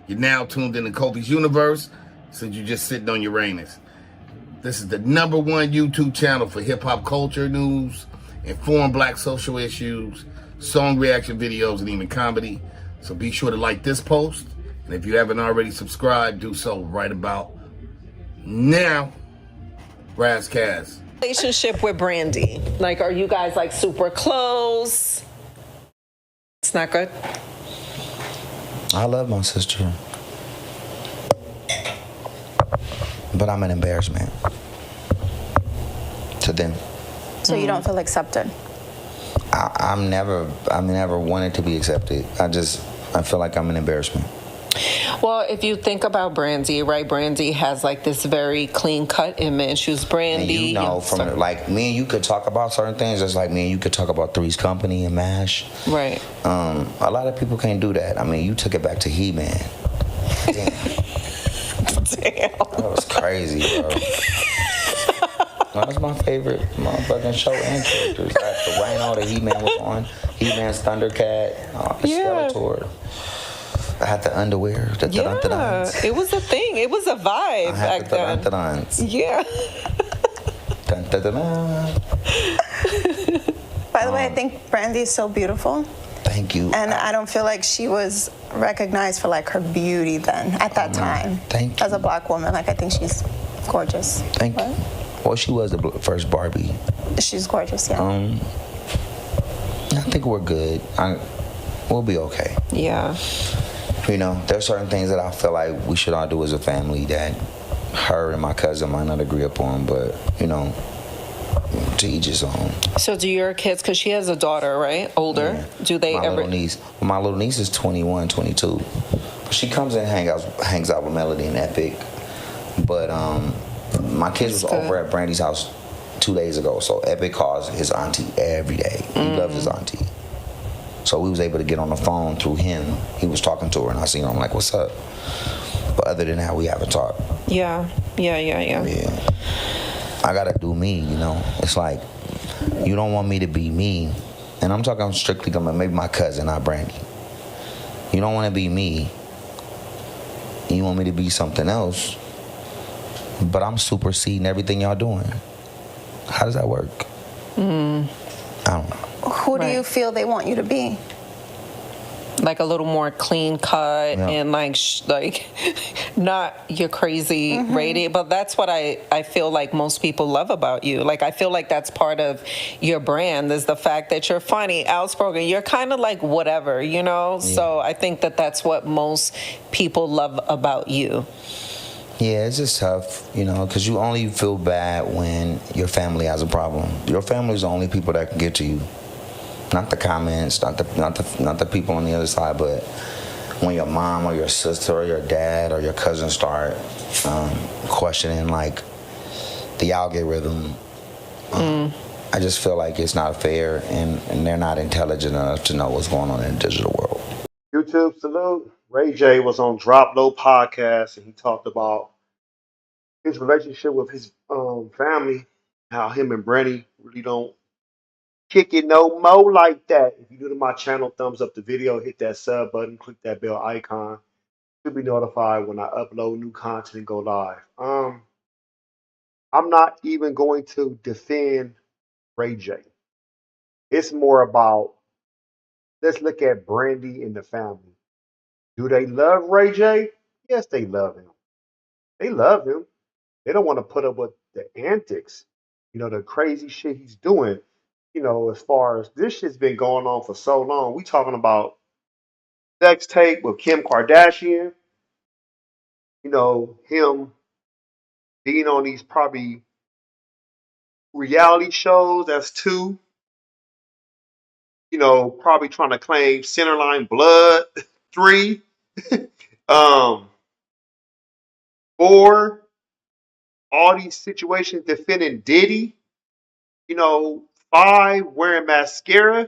You're now tuned into Kofi's universe, since you're just sitting on Uranus. This is the #1 YouTube channel for hip-hop culture news, informed black social issues, song reaction videos, and even comedy. So be sure to like this post, and if you haven't already subscribed, do so right about now. Razzcast. Relationship with Brandy. Like, are you guys like super close? It's not good. I love my sister, but I'm an embarrassment to them. So you don't feel accepted? I'm never wanted to be accepted. I feel like I'm an embarrassment. Well, if you think about Brandy, right? Brandy has like this very clean-cut image. She's Brandy. And you know, from like me and you could talk about certain things, just like me and you could talk about Three's Company and MASH. Right. A lot of people can't do that. I mean, you took it back to He-Man. Damn. Damn. That was crazy, bro. That was my favorite motherfucking show and characters. Like the Rhino that He-Man was on, He-Man's Thundercat, Skeletor. I had the underwear, the dun-dun-duns. It was a thing. It was a vibe back then. Dun-dun-duns. Yeah. Dun-dun-dun-dun. By the way, I think Brandy is so beautiful. Thank you. And I don't feel like she was recognized for like her beauty then at that time. Thank you. As a black woman, like I think she's gorgeous. Thank you. Well, she was the first Barbie. She's gorgeous, yeah. I think we're good. We'll be okay. Yeah. You know, there's certain things that I feel like we should all do as a family that her and my cousin might not agree upon, but, you know, to each his own. So do your kids, because she has a daughter, right? Older. Yeah. Do they ever? My little niece is 21, 22. She comes and hangs out with Melody and Epic. But my kids was over at Brandy's house 2 days ago, so Epic calls his auntie every day. He loves his auntie. So we was able to get on the phone through him. He was talking to her, and I seen her. I'm like, what's up? But other than that, we haven't talked. Yeah. I got to do me, you know. It's like, you don't want me to be me. And I'm talking strictly about maybe my cousin, not Brandy. You don't want to be me. You want me to be something else. But I'm superseding everything y'all doing. How does that work? I don't know. Who do you feel they want you to be? Like a little more clean cut and like not your crazy rated, but that's what I feel like most people love about you. Like I feel like that's part of your brand is the fact that you're funny, outspoken. You're kind of like whatever, you know? Yeah. So I think that that's what most people love about you. Yeah, it's just tough, you know, because you only feel bad when your family has a problem. Your family is the only people that can get to you. Not the comments, not the people on the other side, but when your mom or your sister or your dad or your cousin start questioning like the algorithm, I just feel like it's not fair and they're not intelligent enough to know what's going on in the digital world. YouTube salute. Ray J was on Drop Low podcast and he talked about his relationship with his family, how him and Brandy really don't kick it no more like that. If you're new to my channel, thumbs up the video, hit that sub button, click that bell icon. You'll be notified when I upload new content and go live. I'm not even going to defend Ray J. It's more about, let's look at Brandy and the family. Do they love Ray J? Yes, they love him. They love him. They don't want to put up with the antics, you know, the crazy shit he's doing. You know, as far as this shit's been going on for so long, we talking about sex tape with Kim Kardashian, you know, him being on these probably reality shows, that's 2, you know, probably trying to claim Centerline Blood, 3, 4, all these situations defending Diddy, you know, 5, wearing mascara.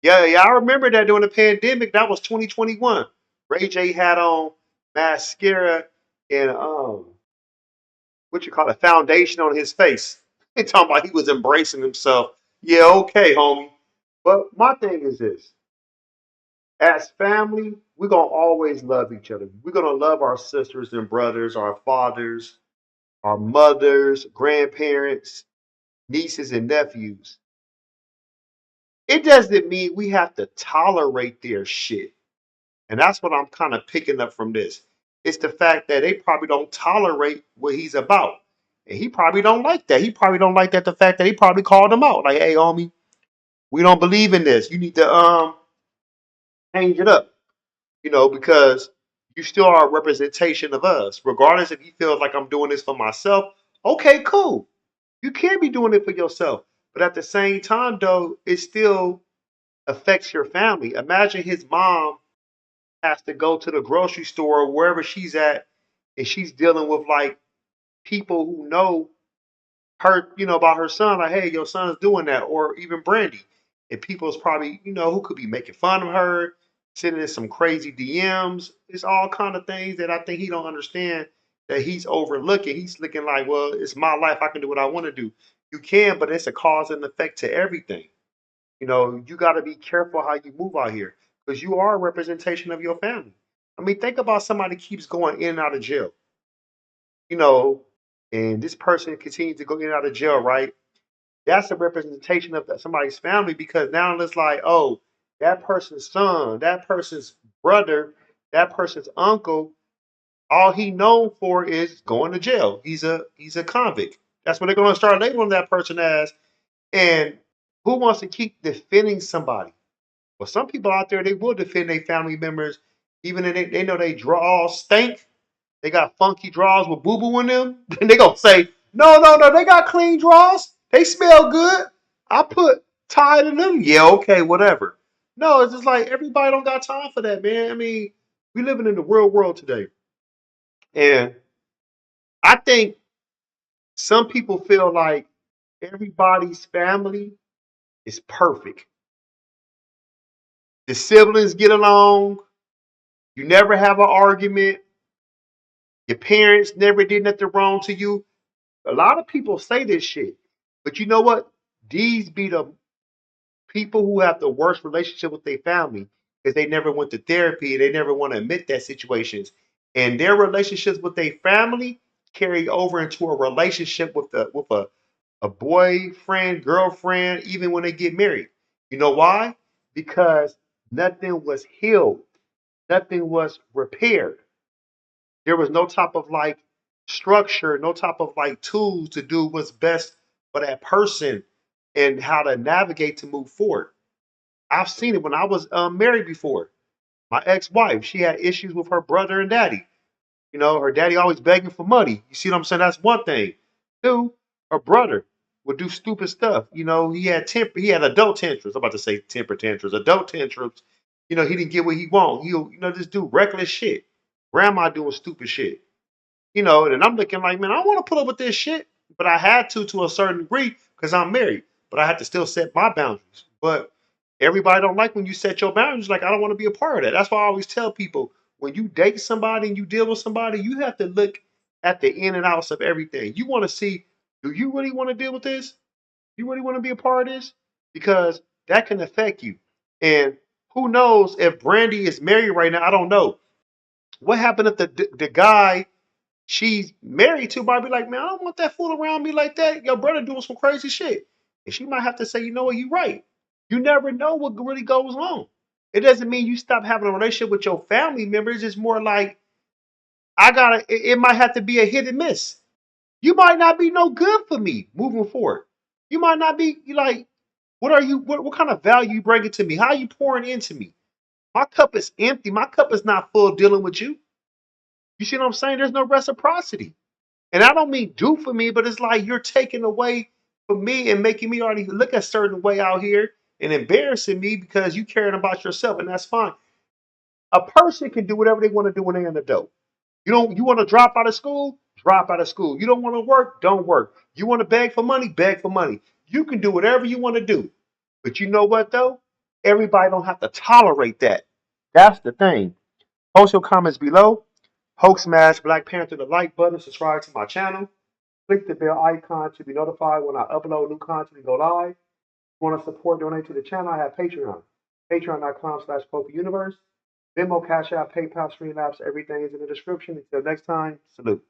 Yeah, I remember that during the pandemic. That was 2021. Ray J had on mascara and foundation on his face. They talking about he was embracing himself. Yeah, okay, homie. But my thing is this: as family, we're gonna always love each other. We're gonna love our sisters and brothers, our fathers, our mothers, grandparents, nieces and nephews. It doesn't mean we have to tolerate their shit. And that's what I'm kind of picking up from this. It's the fact that they probably don't tolerate what he's about. And he probably don't like that. He probably don't like that the fact that he probably called him out. Like, hey, homie, we don't believe in this. You need to change it up, because you still are a representation of us. Regardless if he feels like I'm doing this for myself, okay, cool. You can be doing it for yourself. But at the same time, though, it still affects your family. Imagine his mom has to go to the grocery store or wherever she's at, and she's dealing with like people who know her, about her son, like, hey, your son's doing that, or even Brandy. And people's probably, who could be making fun of her, sending in some crazy DMs. It's all kind of things that I think he don't understand that he's overlooking. He's looking like, well, it's my life. I can do what I want to do. You can, but it's a cause and effect to everything. You got to be careful how you move out here because you are a representation of your family. I mean, think about somebody keeps going in and out of jail, you know, and this person continues to go in and out of jail, right? That's a representation of somebody's family because now it's like, oh, that person's son, that person's brother, that person's uncle, all he known for is going to jail. He's a convict. That's what they're going to start labeling that person as. And who wants to keep defending somebody? Well, some people out there they will defend their family members, even if they know they draws stink. They got funky draws with boo boo in them. Then they gonna say, no, no, no, they got clean draws. They smell good. I put Tide in them. Yeah, okay, whatever. No, it's just like everybody don't got time for that, man. I mean, we living in the real world today, and I think some people feel like everybody's family is perfect. The siblings get along. You never have an argument. Your parents never did nothing wrong to you. A lot of people say this shit, but you know what? These be the people who have the worst relationship with their family because they never went to therapy. They never want to admit that situations, and their relationships with their family carry over into a relationship with a boyfriend, girlfriend, even when they get married. You know why? Because nothing was healed, nothing was repaired. There was no type of like structure, no type of like tools to do what's best for that person and how to navigate to move forward. I've seen it when I was married before. My ex-wife, she had issues with her brother and daddy. Her daddy always begging for money. You see what I'm saying? That's one thing. Two, her brother would do stupid stuff. He had adult tantrums. I'm about to say temper tantrums, adult tantrums. He didn't get what he want. He'll, just do reckless shit. Grandma doing stupid shit. And I'm looking like, man, I don't want to put up with this shit, but I had to a certain degree because I'm married. But I had to still set my boundaries. But everybody don't like when you set your boundaries. Like I don't want to be a part of that. That's why I always tell people when you date somebody and you deal with somebody, you have to look at the in and outs of everything. You want to see, do you really want to deal with this? You really want to be a part of this? Because that can affect you. And who knows if Brandy is married right now? I don't know. What happened if the guy she's married to might be like, man, I don't want that fool around me like that. Your brother doing some crazy shit. And she might have to say, you know what, you're right. You never know what really goes on. It doesn't mean you stop having a relationship with your family members. It's more like it might have to be a hit and miss. You might not be no good for me moving forward. You might not be like, what kind of value you bringing to me? How are you pouring into me? My cup is empty. My cup is not full dealing with you. You see what I'm saying? There's no reciprocity. And I don't mean do for me, but it's like you're taking away from me and making me already look a certain way out here and embarrassing me because you caring about yourself, and that's fine. A person can do whatever they want to do when they're in the dope. You want to drop out of school? Drop out of school. You don't want to work? Don't work. You want to beg for money? Beg for money. You can do whatever you want to do. But you know what though? Everybody don't have to tolerate that. That's the thing. Post your comments below. Hoax smash Black Panther the like button. Subscribe to my channel. Click the bell icon to be notified when I upload new content and go live. If you want to support, donate to the channel, I have Patreon. Patreon.com/Kofi Universe. Venmo, Cash App, PayPal, Streamlabs, everything is in the description. Until next time, salute.